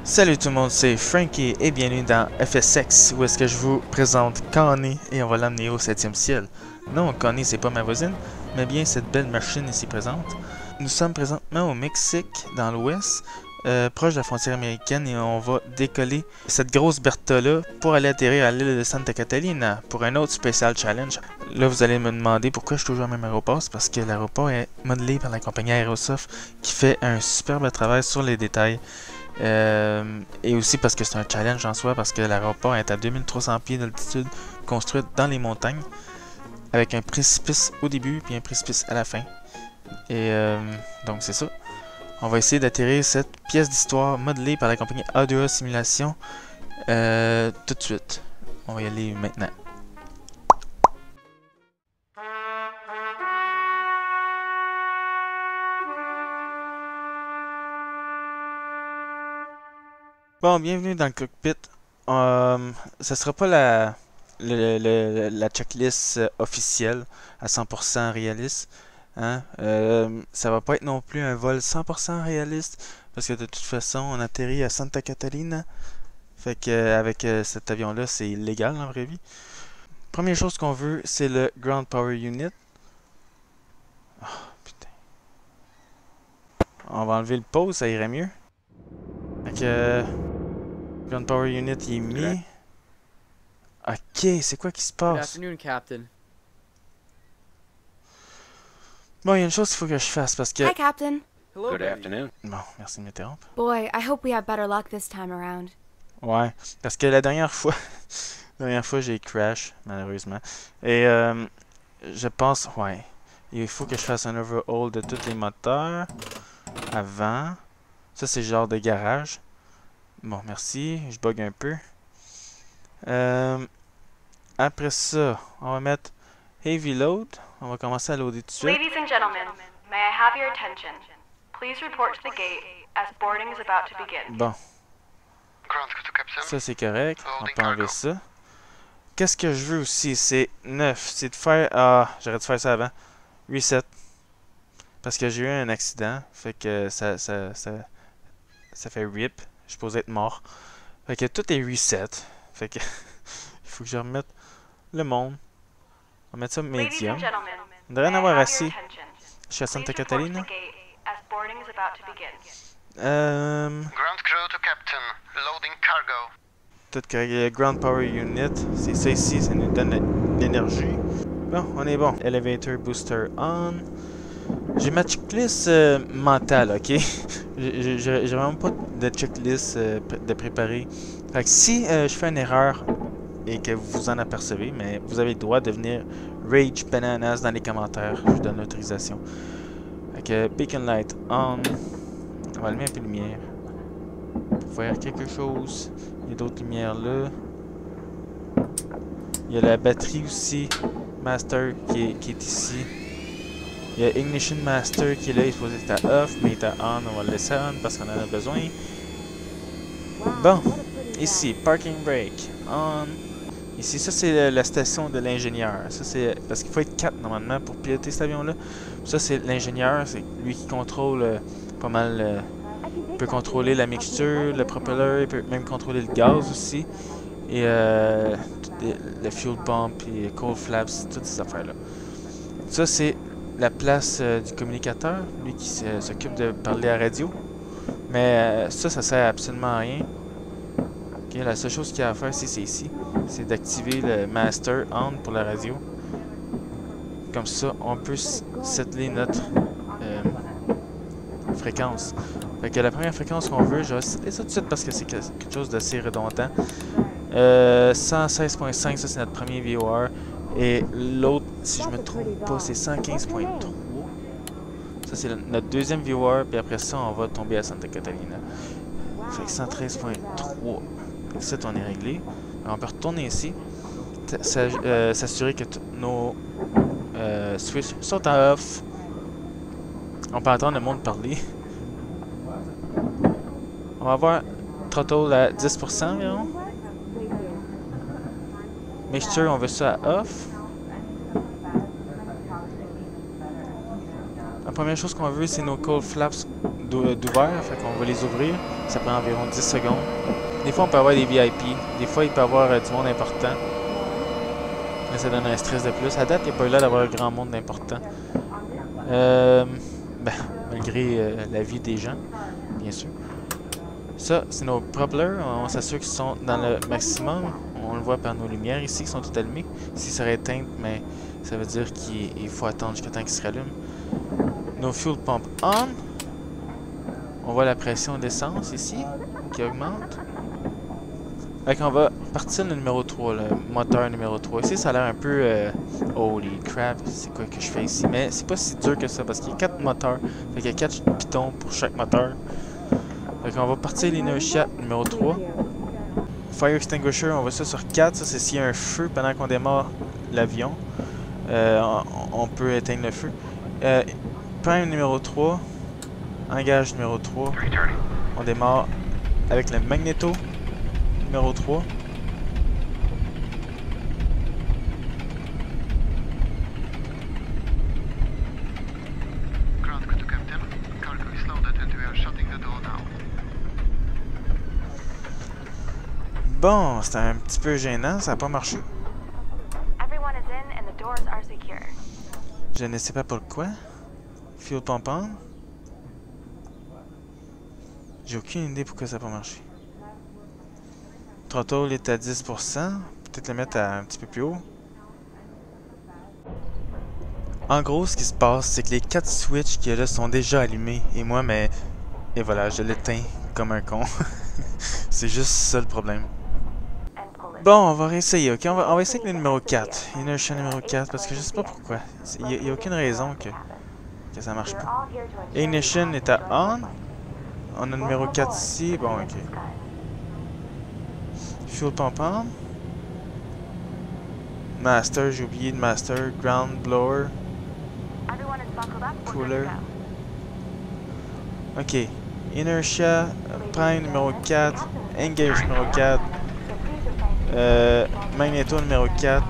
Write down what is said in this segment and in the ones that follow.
Salut tout le monde, c'est Frankie et bienvenue dans FSX où est-ce que je vous présente Connie et on va l'amener au 7e ciel. Non, Connie c'est pas ma voisine, mais bien cette belle machine ici présente. Nous sommes présentement au Mexique, dans l'ouest, proche de la frontière américaine et on va décoller cette grosse Bertha là pour aller atterrir à l'île de Santa Catalina pour un autre Special Challenge. Là vous allez me demander pourquoi je suis toujours au même aéroport, c'est parce que l'aéroport est modelé par la compagnie Aerosoft qui fait un superbe travail sur les détails. Et aussi parce que c'est un challenge en soi, parce que l'aéroport est à 2300 pieds d'altitude, construit dans les montagnes, avec un précipice au début puis un précipice à la fin. Et donc c'est ça. On va essayer d'atterrir cette pièce d'histoire modelée par la compagnie A2A Simulation tout de suite. On va y aller maintenant. Bon, bienvenue dans le cockpit. Ça sera pas la checklist officielle à 100% réaliste. Hein? Ça va pas être non plus un vol 100% réaliste parce que de toute façon, on atterrit à Santa Catalina. Fait que avec cet avion-là, c'est illégal en vraie vie. Première chose qu'on veut, c'est le Ground Power Unit. Oh, putain. On va enlever le pause, ça irait mieux. Fait que Ground Power Unit il est mis. Ok, c'est quoi qui se Good passe? afternoon, Captain. Bon, il y a une chose qu'il faut que je fasse parce que... Hi, Captain. Hello. Good Betty. afternoon. Bon, merci de m'interrompre. Boy, I hope we have better luck this time around. Ouais, parce que la dernière fois... j'ai crash, malheureusement. Et je pense... Ouais, il faut que je fasse un overhaul de tous les moteurs avant. Ça, c'est le genre de garage. Bon, merci. Je bug un peu. Après ça, on va mettre Heavy Load. On va commencer à loader tout de suite. Ladies and gentlemen, may I have your attention? Please report to the gate as boarding is about to begin. Bon, ça c'est correct. On peut enlever ça. Qu'est-ce que je veux aussi? C'est 9. C'est de faire... Ah, j'aurais dû faire ça avant. Reset. Parce que j'ai eu un accident. Fait que ça fait RIP. Je suis supposé être mort. Fait que tout est reset. Fait que... il faut que je remette le monde. On va mettre ça Ladies and medium. gentlemen, On devrait en may I avoir have assez. your attention? Je suis à Santa Please report to Catalina. the gate as boarding is about to begin. Ground crew to captain. Loading cargo. Tout correct. Le Ground Power Unit. C'est ça ici. Ça nous donne l'énergie. Bon, on est bon. Elevator Booster on. J'ai ma checklist mentale, ok? J'ai vraiment pas de checklist de préparer. Fait que si je fais une erreur et que vous vous en apercevez, mais vous avez le droit de venir Rage Bananas dans les commentaires. Je vous donne l'autorisation. Fait que Beacon Light on. On va allumer un peu de lumière. Pour faire quelque chose. Il y a d'autres lumières là. Il y a la batterie aussi. Master qui est ici. Il y a Ignition Master qui est là, il est supposé être à off, mais il est à on, on va le laisser on parce qu'on en a besoin. Bon, ici, Parking Brake, on. Ici, ça c'est la station de l'ingénieur. Ça c'est parce qu'il faut être 4 normalement pour piloter cet avion-là. Ça c'est l'ingénieur, c'est lui qui contrôle pas mal. Il peut contrôler la mixture, le propeller, il peut même contrôler le gaz aussi. Et le fuel pump et cold flaps, toutes ces affaires-là. Ça c'est la place du communicateur, lui qui s'occupe de parler à la radio. Mais ça sert absolument à rien. Okay, la seule chose qu'il y a à faire, c'est ici. C'est d'activer le master on pour la radio. Comme ça, on peut settler notre fréquence. Fait que la première fréquence qu'on veut, je vais setter ça tout de suite parce que c'est quelque chose d'assez redondant. 116.5, ça c'est notre premier VOR. Et l'autre, si je me trompe pas, c'est 115.3. Ça, c'est notre deuxième viewer. Puis après ça, on va tomber à Santa Catalina. Fait que 113.3. Ici, on est réglé. Alors, on peut retourner ici. S'assurer que nos switches sont à off. On peut entendre le monde parler. On va avoir throttle à 10% environ. Mixture, on veut ça à off. La première chose qu'on veut, c'est nos cold flaps d'ouvert. Fait qu'on va les ouvrir. Ça prend environ 10 secondes. Des fois, on peut avoir des VIP. Des fois, il peut y avoir du monde important. Là, ça donne un stress de plus. À date, il n'y a pas eu là d'avoir grand monde d'important. Ben, malgré la vie des gens, bien sûr. Ça, c'est nos propellers. On s'assure qu'ils sont dans le maximum. On le voit par nos lumières ici, qui sont toutes allumées. Ici, ça serait éteinte, mais ça veut dire qu'il faut attendre jusqu'à temps qu'ils se rallument. Nos fuel pump on. On voit la pression d'essence ici, qui augmente. Fait qu'on va partir le numéro 3, le moteur numéro 3. Ici, ça a l'air un peu... holy crap, c'est quoi que je fais ici? Mais c'est pas si dur que ça, parce qu'il y a 4 moteurs. Fait qu'il y a 4 pitons pour chaque moteur. Fait qu'on va partir l'inertia numéro 3. Fire extinguisher, on voit ça sur 4. Ça, c'est s'il y a un feu pendant qu'on démarre l'avion. On peut éteindre le feu. Prime numéro 3. Engage numéro 3. On démarre avec le magnéto numéro 3. Ground crew to Captain. Cargo is loaded and we are shutting the door now. Bon, c'était un petit peu gênant, ça n'a pas marché. Everyone is in and the doors are secure. Je ne sais pas pourquoi. Fuel pump on. J'ai aucune idée pourquoi ça n'a pas marché. Throttle est à 10%. Peut-être le mettre à un petit peu plus haut. En gros, ce qui se passe, c'est que les 4 switches qu'il y a là sont déjà allumés. Et moi, mais... Et voilà, je l'éteins comme un con. C'est juste ça le problème. Bon, on va réessayer, ok? On va essayer avec le numéro 4. Inertia numéro 4, parce que je sais pas pourquoi. Il n'y a aucune raison que ça marche pas. Ignition est à on. On a le numéro 4 ici. Bon, ok. Fuel pump on. Master, j'ai oublié de master. Ground blower. Cooler. Ok. Inertia, prime numéro 4. Engage numéro 4. Magneto numéro 4.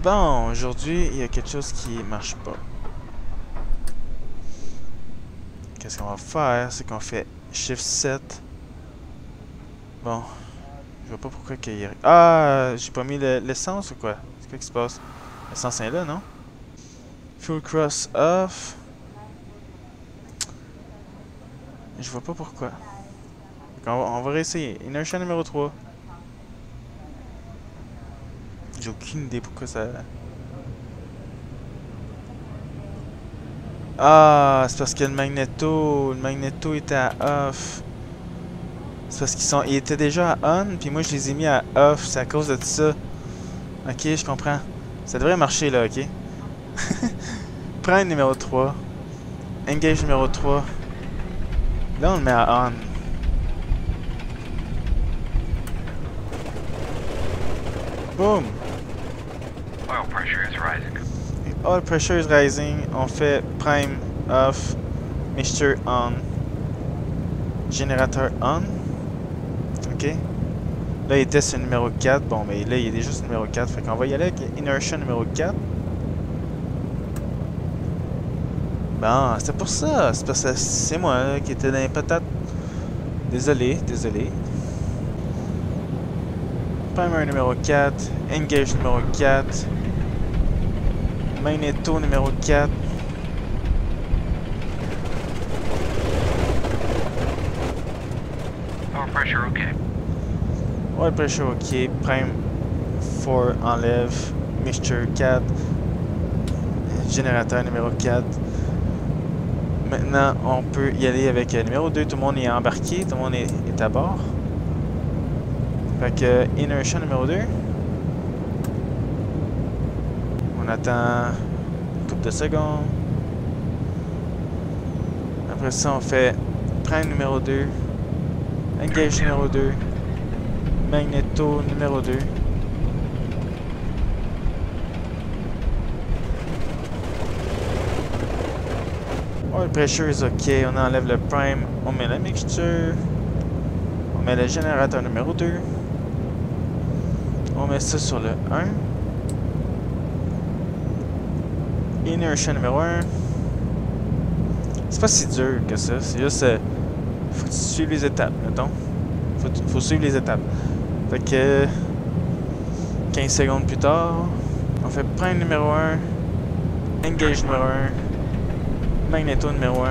Bon, aujourd'hui, il y a quelque chose qui marche pas. Qu'est-ce qu'on va faire? C'est qu'on fait Shift 7. Bon. Je vois pas pourquoi qu'il y a... Ah! J'ai pas mis l'essence ou quoi? C'est quoi qui se passe? L'essence est là, non? Fuel cross off. Je vois pas pourquoi. On va réessayer. Inertia numéro 3. J'ai aucune idée pourquoi ça... Ah, c'est parce que le magnéto était à off. C'est parce qu'ils étaient déjà à on, puis moi je les ai mis à off. C'est à cause de ça. Ok, je comprends. Ça devrait marcher là, ok? Prime numéro 3. Engage numéro 3. Là, on le met à on. Boom! Oil pressure is rising. Oil pressure is rising. On fait prime off. Mixture on. Générateur on. Ok. Là, il était sur le numéro 4. Bon, mais là, il est déjà sur le numéro 4. Fait qu'on va y aller avec inertia numéro 4. Bon, c'est pour ça. C'est parce que c'est moi là, qui était dans les patates. Désolé. Primer numéro 4. Engage numéro 4. Magneto numéro 4. Oil pressure okay. Oil pressure ok. Prime 4 enlève. Mixture 4. Générateur numéro 4. Maintenant, on peut y aller avec numéro 2. Tout le monde est embarqué. Tout le monde est à bord. Fait que inertia numéro 2. On attend une couple de secondes. Après ça, on fait prime numéro 2. Engage numéro 2. Magneto numéro 2. Oil pressure is ok. On enlève le prime. On met la mixture. On met le générateur numéro 2. met ça sur le 1. Inertia numéro 1. C'est pas si dur que ça. C'est juste... faut que tu suives les étapes, mettons. Faut suivre les étapes. Fait que... 15 secondes plus tard, on fait prime numéro 1. Engage numéro 1. Magnéto numéro 1.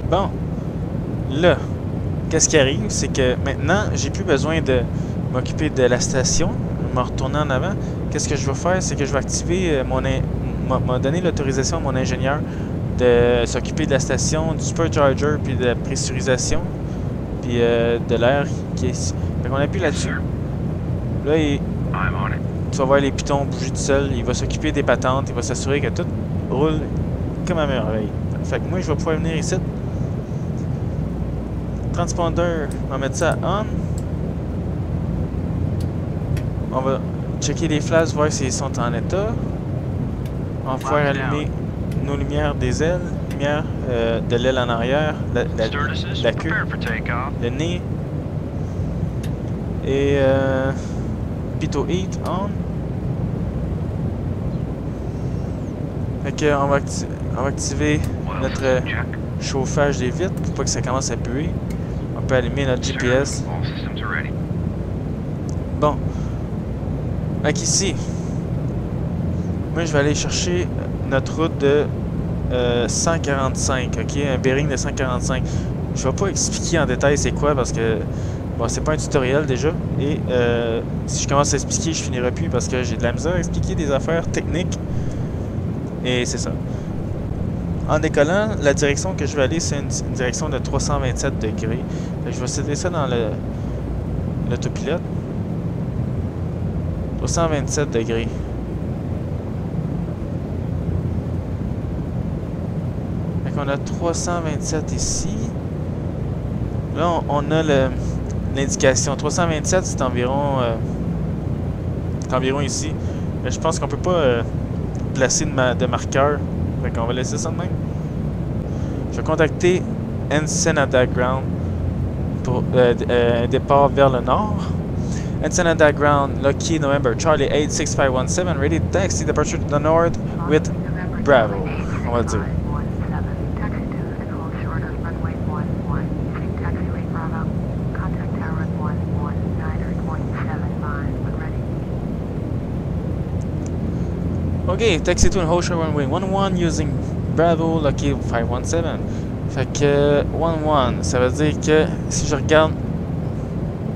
Bon, là, qu'est-ce qui arrive, c'est que maintenant, j'ai plus besoin de m'occuper de la station, me retourner en avant. Qu'est-ce que je vais faire, c'est que je vais activer m'a donné l'autorisation à mon ingénieur de s'occuper de la station, du supercharger, puis de la pressurisation, puis de l'air qui est ici. Fait qu'on appuie là-dessus. Là, tu vas voir les pitons bouger tout seul. Il va s'occuper des patentes, il va s'assurer que tout roule comme à merveille. Fait que moi, je vais pouvoir venir ici. Transponder, on va mettre ça on. On va checker les flashs, voir s'ils sont en état. On va pouvoir allumer nos lumières des ailes, lumière de l'aile en arrière, la queue, le nez. Et Pitot Heat on. Fait que on va activer notre chauffage des vitres pour pas que ça commence à puer. On peut allumer notre GPS. Bon. Fait qu'ici, moi je vais aller chercher notre route de 145, ok? Un bearing de 145. Je vais pas expliquer en détail c'est quoi parce que bon, c'est pas un tutoriel déjà. Et si je commence à expliquer, je finirai plus parce que j'ai de la misère à expliquer des affaires techniques. Et c'est ça. En décollant, la direction que je vais aller, c'est une direction de 327 degrés. Je vais céder ça dans l'autopilote. 327 degrés. Fait qu'on a 327 ici. Là, on a l'indication. 327, c'est environ ici. Mais je pense qu'on peut pas placer de marqueur. Fait qu'on va laisser ça de même. Je vais contacter Ensenada Ground pour un départ vers le nord. Ensenada Ground, Lockheed November, Charlie 86517, ready to taxi departure to the north with Bravo. On va dire. Okay, taxi to Hosha runway 11 using Bravo Lockheed 517. Fait que 11, ça veut dire que si je regarde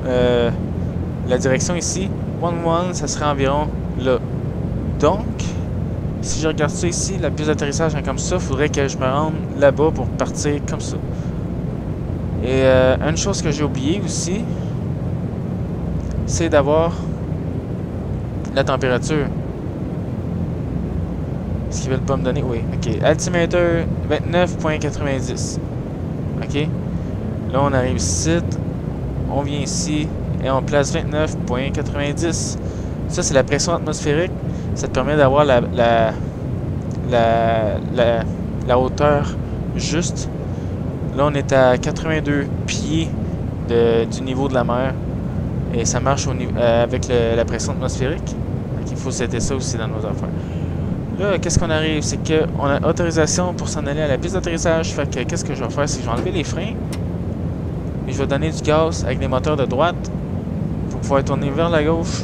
la direction ici, 11, ça serait environ là. Donc, si je regarde ça ici, la piste d'atterrissage est comme ça, il faudrait que je me rende là-bas pour partir comme ça. Et une chose que j'ai oublié aussi, c'est d'avoir la température. Est-ce qu'ils veulent pas me donner? Oui, ok. Altimeter 29.90. Ok. Là, on arrive ici. On vient ici et on place 29.90. Ça, c'est la pression atmosphérique. Ça te permet d'avoir la hauteur juste. Là, on est à 82 pieds du niveau de la mer. Et ça marche avec la pression atmosphérique. Donc, il faut setter ça aussi dans nos affaires. Là, qu'est-ce qu'on arrive? C'est qu'on a autorisation pour s'en aller à la piste d'atterrissage. Fait que qu'est-ce que je vais faire? C'est que je vais enlever les freins. Et je vais donner du gaz avec les moteurs de droite pour pouvoir tourner vers la gauche.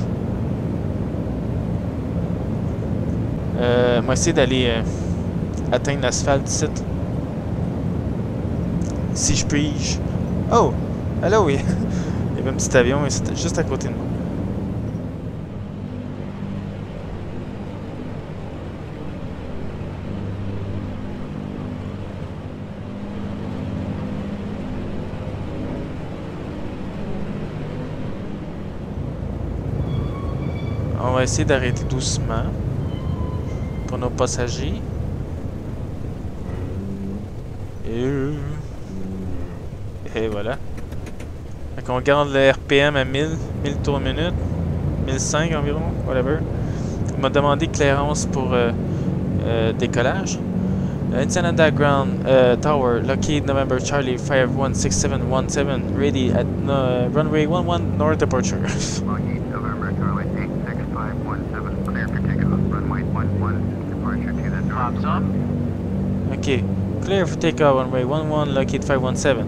On va essayer d'aller atteindre l'asphalte ici. Si je puis. Oh! Allô, oui! Il y avait un petit avion ici, juste à côté de moi. On va essayer d'arrêter doucement pour nos passagers. Et voilà. Donc on garde le RPM à 1000 tours minute, 1005 environ, whatever. Il m'a demandé clairance pour décollage. Ensenada Ground Tower, Lockheed November Charlie 516717, ready at runway 11 north departure. Lockheed November Charlie 86517, clear for takeoff. Runway 11, departure to the north. Up. Ok, clear for takeoff, runway 11, Lockheed 517.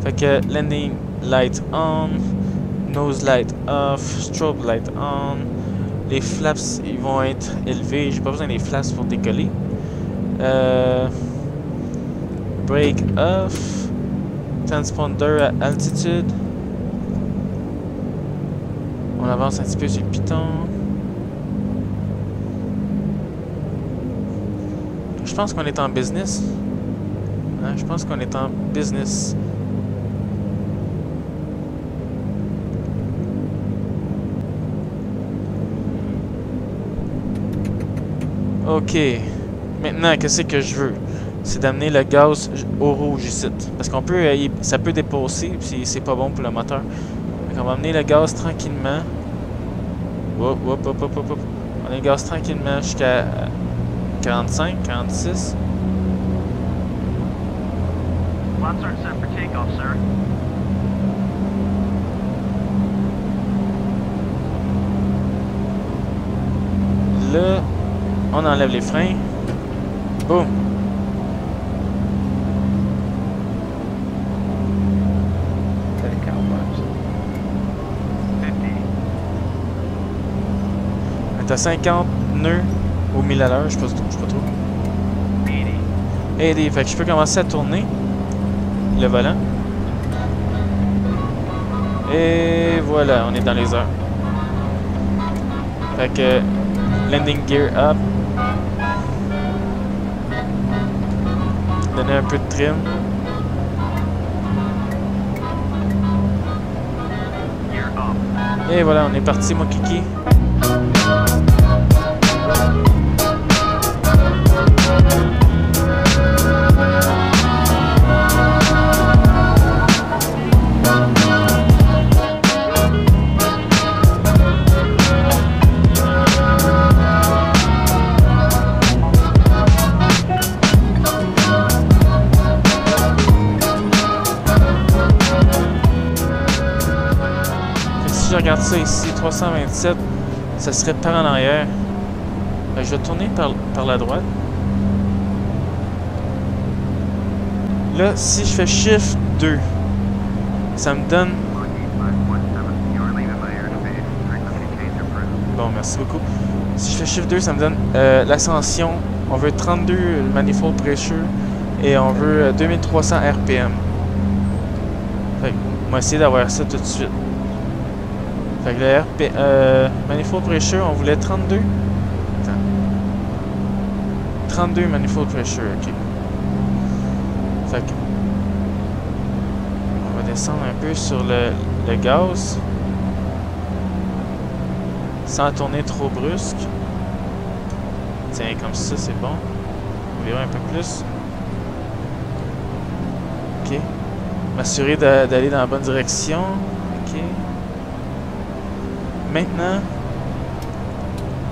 Fait que landing light on, nose light off, strobe light on. Les flaps ils vont être élevés, j'ai pas besoin des flaps pour décoller. Brake off, transponder à altitude. On avance un petit peu sur le piton. Je pense qu'on est en business. Hein, je pense qu'on est en business. Ok. Maintenant, qu'est-ce que je veux? C'est d'amener le gaz au rouge ici. Parce qu'on peut, ça peut dépasser, puis c'est pas bon pour le moteur. Donc on va amener le gaz tranquillement. Hop, hop, hop, hop, hop, hop. On a le gaz tranquillement jusqu'à 45, 46. Lots are set for takeoff, sir. Là, on enlève les freins. Boum. On est à 50 nœuds au 1000 à l'heure, je sais pas trop. 80. Fait que je peux commencer à tourner le volant. Et voilà, on est dans les heures. Fait que landing gear up. Donner un peu de trim. Et voilà, on est parti, mon kiki. Si je regarde ça ici, 327, ça serait par en arrière. Fait que je vais tourner par la droite. Là, si je fais Shift 2, ça me donne... Bon, merci beaucoup. Si je fais Shift 2, ça me donne l'ascension. On veut 32 manifold pressure et on veut 2300 RPM. Fait que, on va essayer d'avoir ça tout de suite. Fait que le manifold pressure, on voulait 32. Attends. 32 manifold pressure, ok. Fait que on va descendre un peu sur le gaz. Sans tourner trop brusque. Tiens, comme ça, c'est bon. On verra un peu plus. Ok. M'assurer d'aller dans la bonne direction. Ok. Maintenant,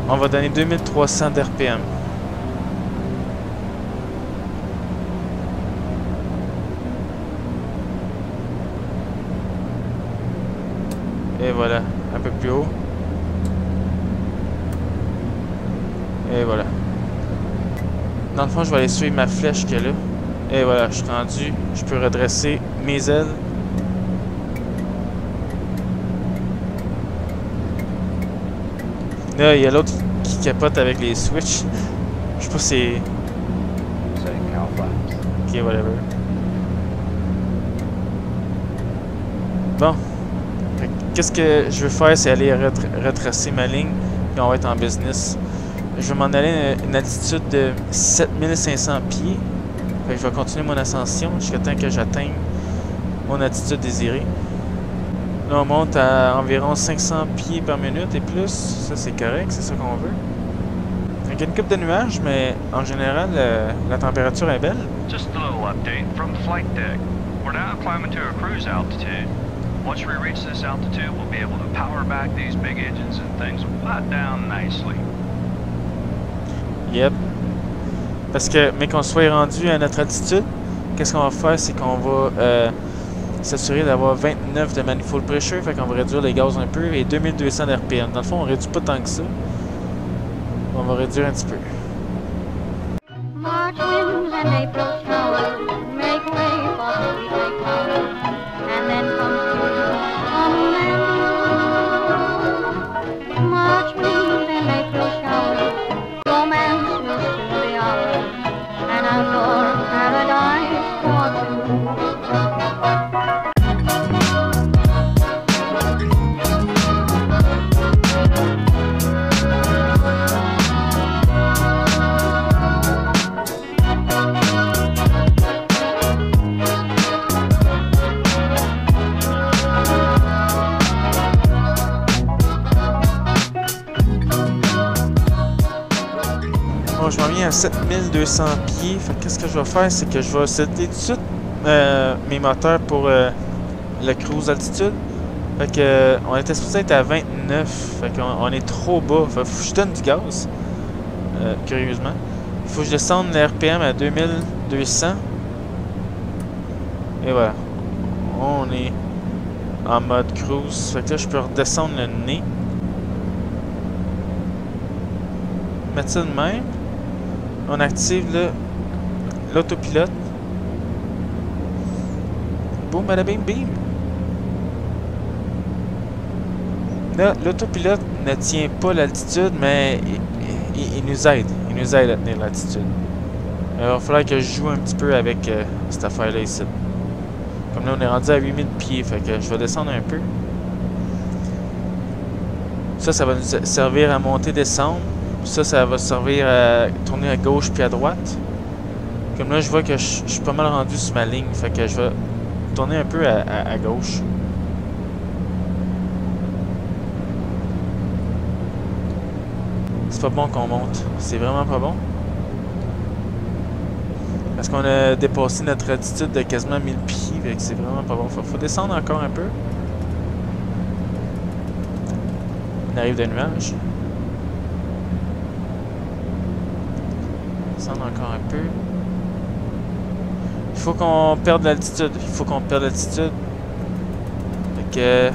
on va donner 2300 d'RPM. Et voilà, un peu plus haut. Et voilà. Dans le fond, je vais aller suivre ma flèche qui est là. Et voilà, je suis rendu. Je peux redresser mes ailes. Là, il y a l'autre qui capote avec les switches. Je sais pas si c'est... Ok, whatever. Bon. Qu'est-ce que je veux faire, c'est aller retracer ma ligne. Puis on va être en business. Je vais m'en aller à une altitude de 7500 pieds. Fait que je vais continuer mon ascension jusqu'à temps que j'atteigne mon altitude désirée. Là, on monte à environ 500 pieds par minute et plus. Ça, c'est correct, c'est ça qu'on veut. Il y a une coupe de nuages, mais en général, la température est belle. Just a little update from the flight deck. We're now climbing to a cruise altitude. Once we reach this altitude, we'll be able to power back these big engines and things will flat down nicely. Yep. Parce que, mais qu'on soit rendu à notre altitude, qu'est-ce qu'on va faire, c'est qu'on va s'assurer d'avoir 29 de manifold pressure, fait qu'on va réduire les gaz un peu, et 2200 d'RPM. Dans le fond, on réduit pas tant que ça. On va réduire un petit peu. March winds and April showers make way for sweet flowers, and then comes June. March winds and April showers, romance will soon be ours, an outdoor paradise for two. Bon, je m'en viens à 7200 pieds. Fait que qu'est-ce que je vais faire, c'est que je vais setter tout de suite mes moteurs pour le cruise altitude. Fait que on était supposé être à 29. Fait qu'on est trop bas. Fait que faut que je donne du gaz. Curieusement. Il faut que je descende le RPM à 2200. Et voilà. On est en mode cruise. Fait que là, je peux redescendre le nez. Mettre ça de même. On active l'autopilote. Boum, badabim, bim. Là, l'autopilote ne tient pas l'altitude, mais il nous aide. Il nous aide à tenir l'altitude. Il va falloir que je joue un petit peu avec cette affaire-là ici. Comme là, on est rendu à 8000 pieds, fait que je vais descendre un peu. Ça va nous servir à monter, descendre. Ça va servir à tourner à gauche puis à droite. Comme là, je vois que je suis pas mal rendu sur ma ligne. Fait que je vais tourner un peu à gauche. C'est pas bon qu'on monte. C'est vraiment pas bon. Parce qu'on a dépassé notre altitude de quasiment 1000 pieds. Fait que c'est vraiment pas bon. Faut descendre encore un peu. On arrive d'un nuage. Encore un peu. Il faut qu'on perde l'altitude. Fait que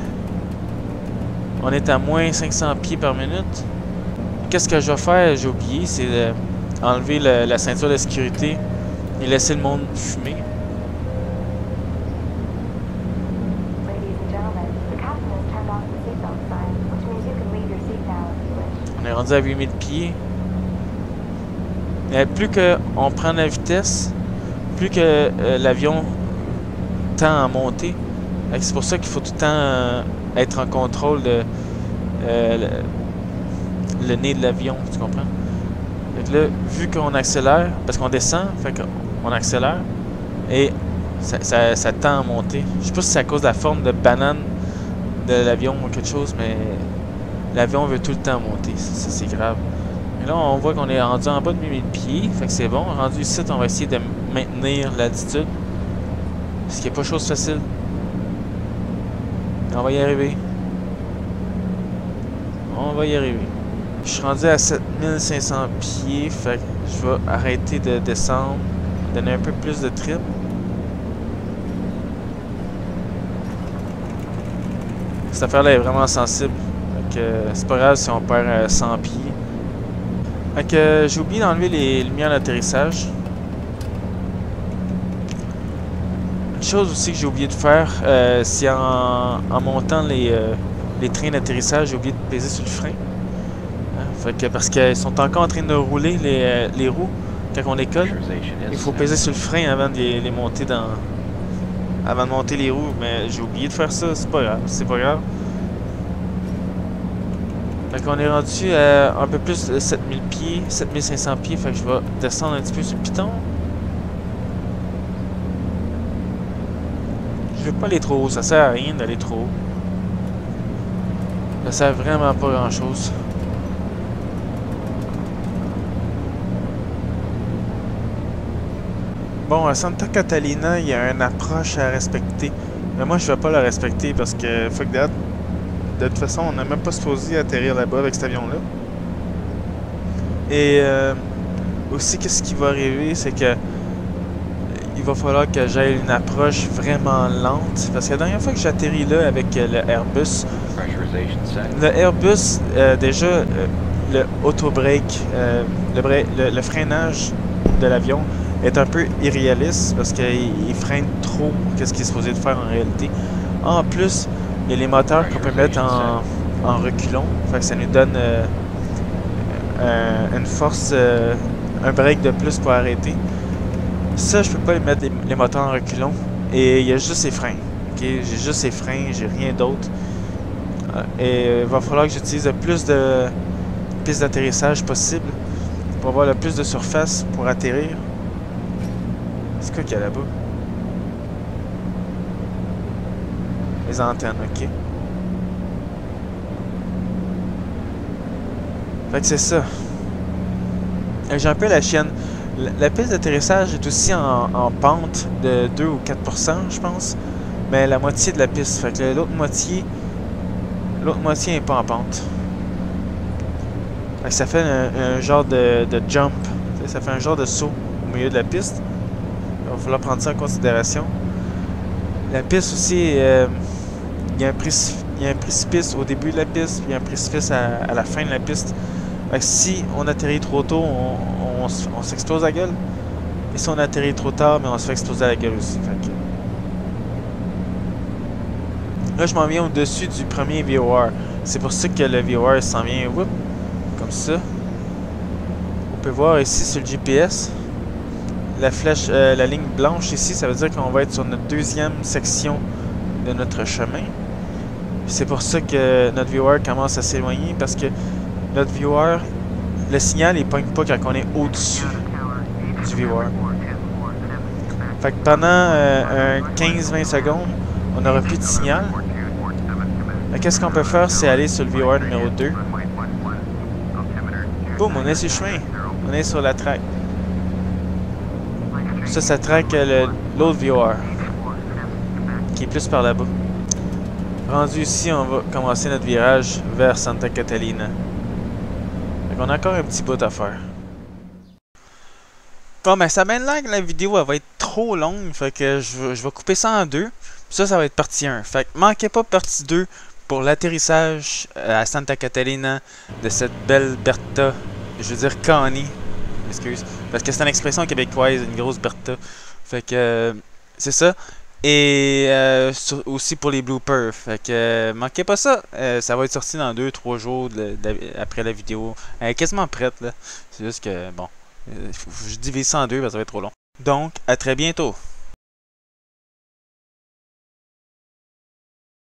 on est à moins 500 pieds par minute. Qu'est-ce que je vais faire? J'ai oublié, c'est enlever la ceinture de sécurité et laisser le monde fumer. On est rendu à 8000 pieds. Plus qu'on prend la vitesse, plus que l'avion tend à monter. C'est pour ça qu'il faut tout le temps être en contrôle de le nez de l'avion, tu comprends? Fait que là, vu qu'on accélère, parce qu'on descend, fait qu'on accélère, et ça tend à monter. Je sais pas si c'est à cause de la forme de banane de l'avion ou quelque chose, mais l'avion veut tout le temps monter. Ça c'est grave. Et là, on voit qu'on est rendu en bas de 8000 pieds, fait que c'est bon. Rendu ici, on va essayer de maintenir l'altitude. Ce qui n'est pas chose facile. On va y arriver. On va y arriver. Je suis rendu à 7500 pieds, fait que je vais arrêter de descendre, donner un peu plus de trip. Cette affaire-là est vraiment sensible. Fait que c'est pas grave si on perd 100 pieds. Fait que j'ai oublié d'enlever les lumières d'atterrissage. Une chose aussi que j'ai oublié de faire, c'est en montant les trains d'atterrissage, j'ai oublié de peser sur le frein. Fait que parce qu'ils sont encore en train de rouler les roues quand on les colle. Il faut peser sur le frein avant de les monter avant de monter les roues, mais j'ai oublié de faire ça, c'est pas grave, Fait qu'on est rendu à un peu plus de 7000 pieds, 7500 pieds, fait que je vais descendre un petit peu sur le piton. Je veux pas aller trop haut, ça sert à rien d'aller trop haut. Ça sert vraiment pas grand chose. Bon, à Santa Catalina, il y a une approche à respecter. Mais moi, je vais pas la respecter parce que, fuck that. De toute façon, on n'a même pas supposé atterrir là-bas avec cet avion-là. Et aussi, qu'est-ce qui va arriver, c'est que il va falloir que j'aille une approche vraiment lente. Parce que la dernière fois que j'atterris là avec le Airbus, déjà, le auto-brake, le freinage de l'avion est un peu irréaliste parce qu'il freine trop qu'est-ce qu'il est supposé de faire en réalité. En plus, il y a les moteurs qu'on peut mettre en reculons. Fait que ça nous donne une force, un break de plus pour arrêter. Ça, je peux pas mettre les moteurs en reculons. Et il y a juste les freins. Okay? J'ai juste les freins, j'ai rien d'autre. Et il va falloir que j'utilise le plus de pistes d'atterrissage possible pour avoir le plus de surface pour atterrir. C'est quoi qu'il y a là-bas? Les antennes, ok. Fait que c'est ça. J'ai un peu la chienne. La piste d'atterrissage est aussi en pente de 2 ou 4%, je pense. Mais la moitié de la piste. Fait que l'autre moitié n'est pas en pente. Fait que ça fait un genre de jump. Ça fait un genre de saut au milieu de la piste. Il va falloir prendre ça en considération. La piste aussi, il y a un précipice au début de la piste, puis il y a un précipice à la fin de la piste. Fait que si on atterrit trop tôt, on s'explose la gueule. Et si on atterrit trop tard, mais on se fait exploser la gueule aussi. Fait que... Là, je m'en viens au-dessus du premier VOR. C'est pour ça que le VOR s'en vient, whoop, comme ça. On peut voir ici sur le GPS, la flèche, la ligne blanche ici, ça veut dire qu'on va être sur notre deuxième section de notre chemin. C'est pour ça que notre VOR commence à s'éloigner, parce que notre VOR, le signal, il pogne pas quand on est au-dessus du VOR. Fait que pendant 15-20 secondes, on n'aura plus de signal. Qu'est-ce qu'on peut faire, c'est aller sur le VOR numéro 2. Boum, on est sur le chemin. On est sur la track. Ça traque l'autre VOR, qui est plus par là-bas. Rendu ici, on va commencer notre virage vers Santa Catalina. On a encore un petit bout à faire. Bon, ben ça mène là que la vidéo elle va être trop longue. Fait que je vais couper ça en deux. Ça va être partie 1. Fait que manquez pas partie 2 pour l'atterrissage à Santa Catalina de cette belle Bertha. Je veux dire Connie. Excuse. Parce que c'est une expression québécoise, une grosse Bertha. Fait que c'est ça. Et aussi pour les bloopers. Fait que manquez pas ça. Ça va être sorti dans 2-3 jours après la vidéo. Elle est quasiment prête là. C'est juste que bon. Je divise ça en deux parce que ça va être trop long. Donc, à très bientôt.